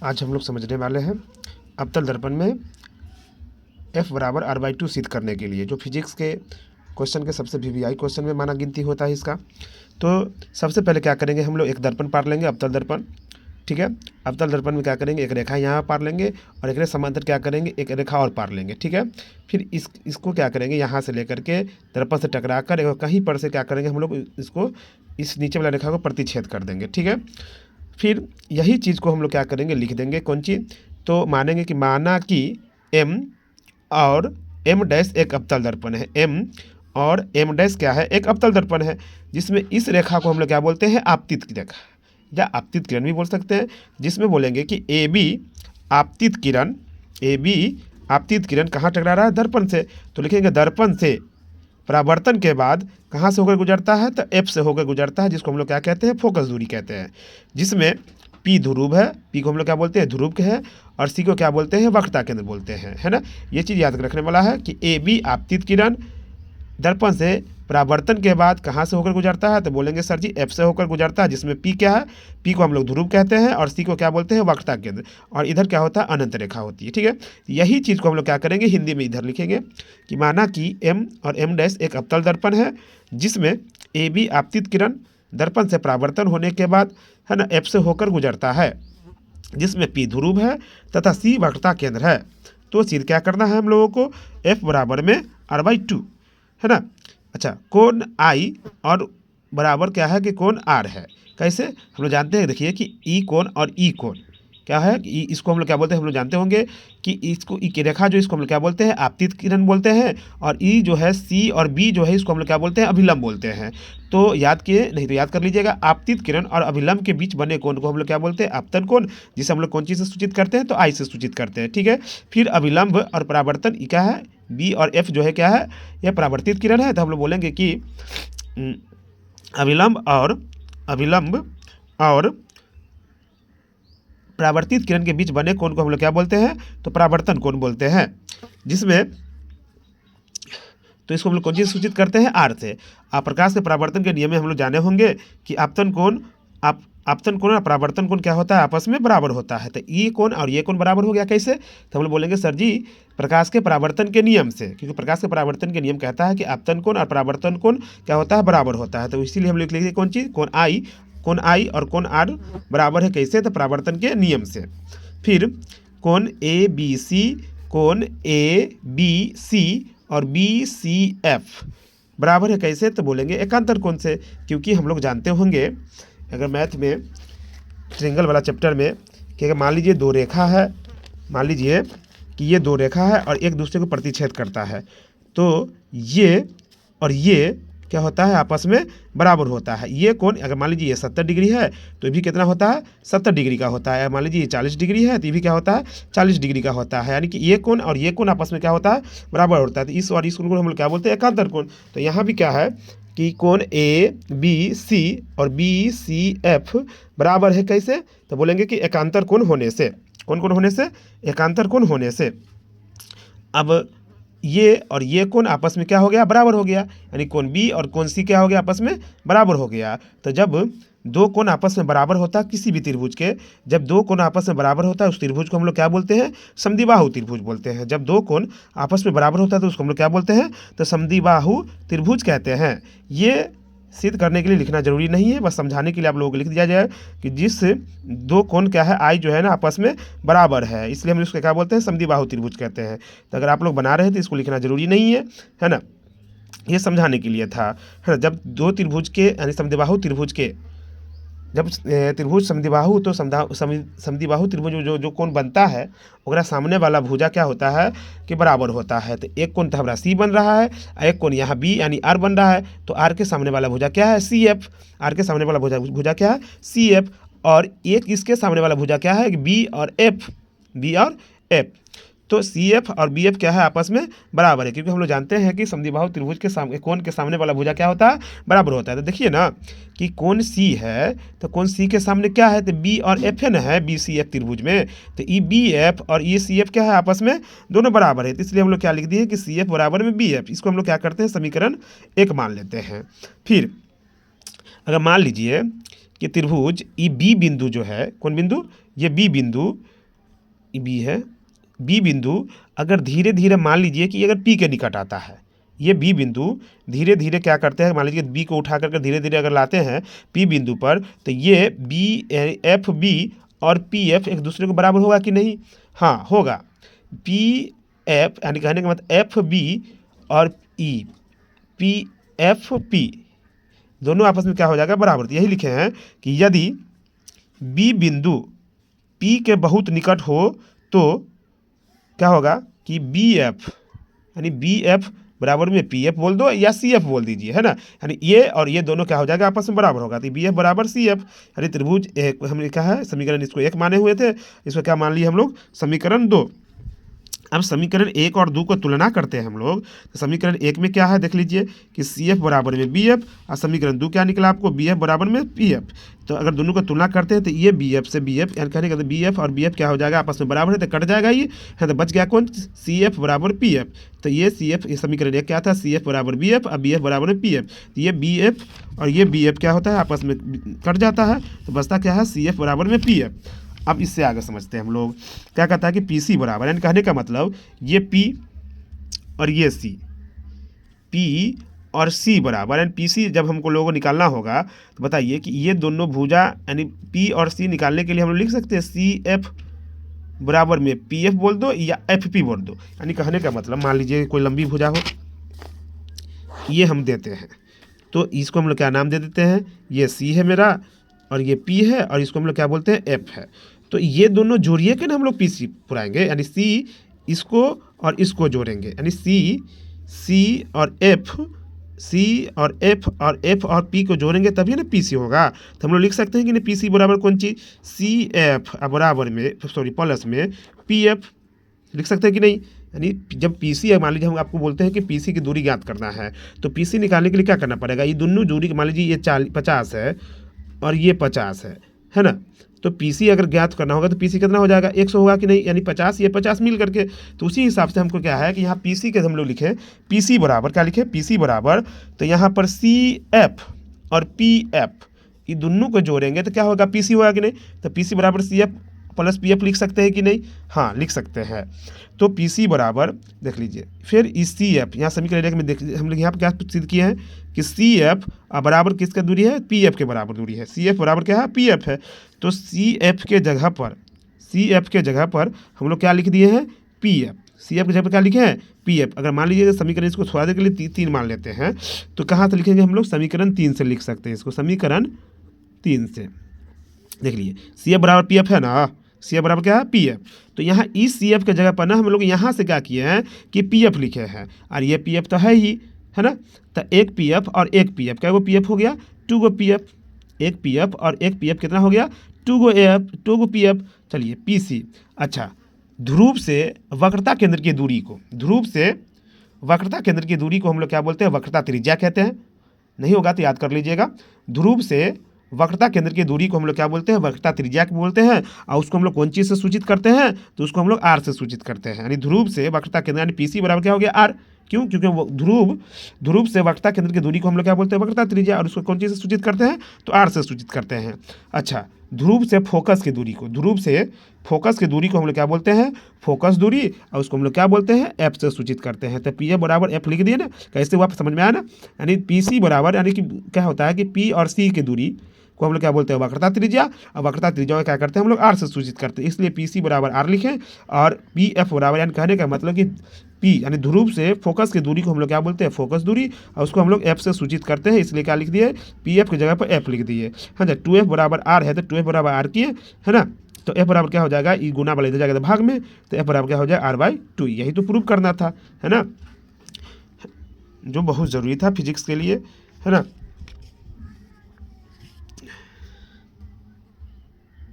आज हम लोग समझने वाले हैं अवतल दर्पण में F बराबर r/2 सिद्ध करने के लिए, जो फिजिक्स के क्वेश्चन के सबसे वीवीआई क्वेश्चन में माना गिनती होता है इसका। तो सबसे पहले क्या करेंगे, हम लोग एक दर्पण पार लेंगे, अवतल दर्पण। ठीक है, अवतल दर्पण में क्या करेंगे, एक रेखा यहाँ पार लेंगे और एक समांतर क्या करेंगे, एक रेखा और पार लेंगे। ठीक है, फिर इसको क्या करेंगे, यहाँ से लेकर के दर्पण से टकरा कर कहीं पर से क्या करेंगे, हम लोग इसको इस नीचे वाला रेखा को प्रतिच्छेद कर देंगे। ठीक है, फिर यही चीज़ को हम लोग क्या करेंगे, लिख देंगे। कौन चीज़, तो मानेंगे कि माना कि M और M डैश एक अवतल दर्पण है, M और M डैश क्या है, एक अवतल दर्पण है, जिसमें इस रेखा को हम लोग क्या बोलते हैं, आपतित रेखा या आपतित किरण भी बोल सकते हैं। जिसमें बोलेंगे कि AB आपतित किरण, AB आपतित किरण कहाँ टकरा रहा है, दर्पण से। तो लिखेंगे दर्पण से परावर्तन के बाद कहाँ से होकर गुजरता है, तो F से होकर गुजरता है, जिसको हम लोग क्या कहते हैं, फोकस दूरी कहते हैं। जिसमें P ध्रुव है, P को हम लोग क्या बोलते हैं, ध्रुव के है, और C को क्या बोलते हैं, वक्रता केंद्र बोलते हैं, है ना। ये चीज़ याद रखने वाला है कि AB आपतित किरण दर्पण से परावर्तन के बाद कहाँ से होकर गुजरता है, तो बोलेंगे सर जी F से होकर गुजरता है, जिसमें P क्या है, P को हम लोग ध्रुव कहते हैं और C को क्या बोलते हैं, वक्रता केंद्र, और इधर क्या होता है, अनंत रेखा होती है। ठीक है, यही चीज़ को हम लोग क्या करेंगे, हिंदी में इधर लिखेंगे कि माना कि M और M डैश एक अवतल दर्पण है, जिसमें AB आपतित किरण दर्पण से परावर्तन होने के बाद है ना F से होकर गुजरता है, जिसमें P ध्रुव है तथा C वक्रता केंद्र है। तो सिद्ध क्या करना है हम लोगों को, F बराबर में r/2 है ना। अच्छा, कोण I और बराबर क्या है कि कोण R है। कैसे, हम लोग जानते हैं, देखिए कि E कोण और E कोण क्या है, कि इसको हम लोग क्या बोलते हैं, हम लोग जानते होंगे कि इसको E की रेखा जो इसको हम लोग क्या बोलते हैं, आपतित किरण बोलते हैं, और E जो है C और B जो है इसको हम लोग क्या बोलते हैं, अभिलंब बोलते हैं। तो याद किए नहीं तो याद कर लीजिएगा, आपतित किरण और अभिलंब के बीच बने कोण को हम लोग क्या बोलते हैं, आपतन कोण, जिसे हम लोग कौन चीज़ से सूचित करते हैं, तो I से सूचित करते हैं। ठीक है, फिर अभिलंब और परावर्तन क्या है, B और F जो है क्या है, यह परावर्तित किरण है। तो हम लोग बोलेंगे कि अभिलंब और परावर्तित किरण के बीच बने कोण को हम लोग क्या बोलते हैं, तो परावर्तन कोण बोलते हैं। जिसमें तो इसको हम लोग कौन चीज़ सूचित करते हैं, R से। आप प्रकाश के परावर्तन के नियम में हम लोग जाने होंगे कि आपतन कोण और परावर्तन कोण क्या होता है, आपस में बराबर होता है। तो ये कोण और ये कोण बराबर हो गया कैसे, तो हम लोग बोलेंगे सर जी प्रकाश के परावर्तन के नियम से, क्योंकि प्रकाश के परावर्तन के नियम कहता है कि आपतन कोण और परावर्तन कोण क्या होता है, बराबर होता है। तो इसीलिए हम लिख लेंगे कौन चीज़, कोण I और कोण R बराबर है कैसे, तो परावर्तन के नियम से। फिर कोण ABC, कोण ABC और BCF बराबर है कैसे, तो बोलेंगे एकांतर कोण से। क्योंकि हम लोग जानते होंगे अगर मैथ में ट्रायंगल वाला चैप्टर में कि अगर मान लीजिए दो रेखा है, मान लीजिए कि ये दो रेखा है और एक दूसरे को प्रतिच्छेद करता है, तो ये और ये क्या होता है, आपस में बराबर होता है। ये कोण अगर मान लीजिए ये 70 डिग्री है तो ये भी कितना होता है, 70 डिग्री का होता है। मान लीजिए ये 40 डिग्री है तो ये भी क्या होता है, 40 डिग्री का होता है। यानी कि ये कोण और ये कोण आपस में क्या होता है, बराबर होता है। तो इस और इस कोण को हम लोग क्या बोलते हैं, एकांतर कोण। तो यहाँ भी क्या है कि कोण ABC और BCF बराबर है कैसे, तो बोलेंगे कि एकांतर कोण होने से। कौन कोण होने से, एकांतर कोण होने से। अब ये और ये कोण आपस में क्या हो गया, बराबर हो गया, यानी कोण B और कोण C क्या हो गया, आपस में बराबर हो गया। तो जब दो कोण आपस में बराबर होता है किसी भी त्रिभुज के, जब दो कोण आपस में बराबर होता है उस त्रिभुज को हम लोग क्या बोलते हैं, समद्विबाहु त्रिभुज बोलते हैं। जब दो कोण आपस में बराबर होता है तो उसको हम लोग क्या बोलते हैं, तो समद्विबाहु त्रिभुज कहते हैं। ये सिद्ध करने के लिए लिखना जरूरी नहीं है, बस समझाने के लिए आप लोगों को लिख दिया जाए कि जिस दो कोण क्या है, I जो है ना आपस में बराबर है, इसलिए हम इसको क्या बोलते हैं, समद्विबाहु त्रिभुज कहते हैं। तो अगर आप लोग बना रहे हैं तो इसको लिखना जरूरी नहीं है ना, ये समझाने के लिए था, है ना। जब दो त्रिभुज के यानी समद्विबाहु त्रिभुज के जब त्रिभुज समद्विबाहु, तो समद्विबाहु त्रिभुज जो कोण बनता है ओकरा सामने वाला भुजा क्या होता है कि बराबर होता है। तो एक कोण तो हमारा C बन रहा है, एक कोण यहाँ B यानी R बन रहा है, तो R के सामने वाला भुजा क्या है, CF। R के सामने वाला भुजा क्या है, CF, और एक इसके सामने वाला भुजा क्या है, B और F। तो CF और BF क्या है, आपस में बराबर है, क्योंकि हम लोग जानते हैं कि समद्विबाहु त्रिभुज के सामने कोण के सामने वाला भुजा क्या होता है, बराबर होता है। तो देखिए ना कि कोण C है तो कोण C के सामने क्या है, तो B और F है ना, है BCF त्रिभुज में। तो ये BF और ये CF क्या है, आपस में दोनों बराबर है। तो इसलिए हम लोग क्या लिख दिए कि CF बराबर में BF। इसको हम लोग क्या करते हैं, समीकरण 1 मान लेते हैं। फिर अगर मान लीजिए कि त्रिभुज ई बी बिंदु जो है, कौन बिंदु, ये बी बिंदु, ये बी है, बी बिंदु अगर धीरे धीरे मान लीजिए कि अगर पी के निकट आता है, ये बी बिंदु धीरे धीरे क्या करते हैं, मान लीजिए बी को उठा करके धीरे धीरे अगर लाते हैं पी बिंदु पर, तो ये बी एफ बी और पी एफ एक दूसरे को बराबर होगा कि नहीं, हाँ होगा। पी एफ यानी कहने का मतलब एफ बी और ई पी एफ पी दोनों आपस में क्या हो जाएगा, बराबर। तो यही लिखे हैं कि यदि बी बिंदु पी के बहुत निकट हो तो क्या होगा कि बी एफ यानी बी एफ बराबर में पी एफ बोल दो या सी एफ बोल दीजिए, है ना, यानी ये और ये दोनों क्या हो जाएगा, आपस में बराबर होगा। तो बी एफ बराबर सी एफ, यानी त्रिभुज एक हमने कहा है समीकरण, इसको एक माने हुए थे, इसको क्या मान लिए हम लोग, समीकरण 2। अब समीकरण 1 और 2 को तुलना करते हैं हम लोग, तो समीकरण 1 में क्या है देख लीजिए कि सी एफ बराबर में बी एफ, और समीकरण 2 क्या निकला आपको, बी एफ बराबर में पी एफ। तो अगर दोनों को तुलना करते हैं तो ये बी एफ से बी एफ यानी कहने का बी एफ और बी एफ क्या हो जाएगा, आपस में बराबर है, तो कट जाएगा ये, है तो बच गया कौन, सी एफ बराबर पी एफ। तो ये सी एफ, ये समीकरण 1 क्या था, सी एफ बराबर बी एफ और बी एफ बराबर में पी एफ। तो ये बी एफ और ये बी एफ क्या होता है, आपस में कट जाता है, तो बचता क्या है, सी एफ बराबर में पी एफ। अब इससे आगे समझते हैं हम लोग, क्या कहता है कि पी सी बराबर, यानी कहने का मतलब ये पी और ये सी, पी और सी बराबर, यानी पी सी जब हमको लोगों को निकालना होगा तो बताइए कि ये दोनों भुजा यानी पी और सी निकालने के लिए हम लोग लिख सकते हैं सी एफ बराबर में पी एफ बोल दो या एफ पी बोल दो। यानी कहने का मतलब मान लीजिए कोई लंबी भुजा हो, ये हम देते हैं, तो इसको हम लोग क्या नाम दे देते हैं, ये सी है मेरा और ये पी है और इसको हम लोग क्या बोलते हैं, एफ है। तो ये दोनों जोड़िए के ना हम लोग पी सी पुराएंगे, यानी सी इसको और इसको जोड़ेंगे, यानी सी और एफ, सी और एफ और पी को जोड़ेंगे तभी ना पी सी होगा। तो हम लोग लिख सकते हैं कि ना पी सी बराबर कौन चीज़, सी एफ बराबर में सॉरी प्लस में पी एफ लिख सकते हैं कि नहीं। यानी जब पी सी मान लीजिए हम आपको बोलते हैं कि पी सी की दूरी ज्ञात करना है, तो पी सी निकालने के लिए क्या करना पड़ेगा, ये दोनों दूरी मान लीजिए ये 50 है और ये 50 है ना, तो पीसी अगर ज्ञात करना होगा तो पीसी कितना हो जाएगा, 100 होगा कि नहीं, यानी 50 ये 50 मिल करके। तो उसी हिसाब से हमको क्या है कि यहाँ पीसी के हम लोग लिखें पीसी बराबर क्या लिखे, पीसी बराबर, तो यहाँ पर सी एफ और पी एफ ये दोनों को जोड़ेंगे तो क्या होगा, पीसी होगा कि नहीं। तो पीसी बराबर C F plus P F लिख सकते हैं कि नहीं, हाँ लिख सकते हैं। तो पी सी बराबर देख लीजिए, फिर इस सी एफ यहाँ समीकरण 1 में देख हम लोग यहाँ पर क्या सिद्ध किए हैं कि सी एफ बराबर किसका दूरी है, पी एफ के बराबर दूरी है, सी एफ बराबर क्या है, पी एफ है। तो सी एफ के जगह पर हम लोग क्या लिख दिए हैं, पी एफ, सी एफ की जगह पर क्या लिखे हैं, पी एफ। अगर मान लीजिए समीकरण इसको थोड़ा देर के लिए 3 मान लेते हैं, तो कहाँ से लिखेंगे हम लोग, समीकरण 3 से लिख सकते हैं इसको, समीकरण 3 से देख लीजिए सी एफ बराबर पी एफ है ना, सी एफ बराबर क्या है, पी एफ। तो यहाँ इस सी एफ के जगह पर ना हम लोग यहाँ से क्या किए हैं कि पी एफ लिखे हैं, और ये पी एफ तो है ही, है ना। तो एक पी एफ और एक पी एफ, क्या वो पी एफ हो गया, 2 गो पी एफ, एक पी एफ और एक पी एफ कितना हो गया, 2 गो पी एफ। चलिए पी सी, अच्छा ध्रुव से वक्रता केंद्र की दूरी को, ध्रुव से वक्रता केंद्र की दूरी को हम लोग क्या बोलते हैं, वक्रता त्रिज्या कहते हैं। नहीं होगा तो याद कर लीजिएगा, ध्रुव से वक्रता केंद्र की दूरी को हम लोग क्या बोलते हैं, वक्रता त्रिज्या बोलते हैं। और उसको हम लोग कौन चीज़ से सूचित करते हैं, तो उसको हम लोग आर से सूचित करते हैं। यानी ध्रुव से वक्रता केंद्र यानी पीसी बराबर क्या हो गया, आर। क्यों, क्योंकि वो ध्रुव से वक्रता केंद्र की दूरी को हम लोग क्या बोलते हैं, वक्रता त्रिज्या, और उसको कौन चीज़ से सूचित करते हैं, तो आर से सूचित करते हैं। अच्छा ध्रुव से फोकस की दूरी को, ध्रुव से फोकस की दूरी को हम लोग क्या बोलते हैं, फोकस दूरी, और उसको हम लोग क्या बोलते हैं, एफ से सूचित करते हैं। तो पी एफ बराबर एफ लिख दिए ना, कैसे हुआ समझ में आया ना। यानी पी सी बराबर यानी कि क्या होता है कि पी और सी की दूरी को हम लोग क्या बोलते हैं, वक्रता त्रिज्या, और वक्रता त्रिज्या में क्या करते हैं हम लोग, आर से सूचित करते हैं। इसलिए पी सी बराबर आर लिखें, और पी एफ बराबर यानी कहने का मतलब कि पी यानी ध्रुव से फोकस की दूरी को हम लोग क्या बोलते हैं, फोकस दूरी, और उसको हम लोग एफ से सूचित करते हैं। इसलिए क्या लिख दिए, पी एफ की जगह पर एफ लिख दिए। हाँ जी, 2 एफ बराबर आर है तो 2 एफ बराबर आर किए, है ना। तो एफ बराबर क्या हो जाएगा, ई गुना वाला इधर जाएगा तो भाग में, तो एफ बराबर क्या हो जाएगा, r/2। यही तो प्रूव करना था, है ना, जो बहुत ज़रूरी था फिजिक्स के लिए, है ना।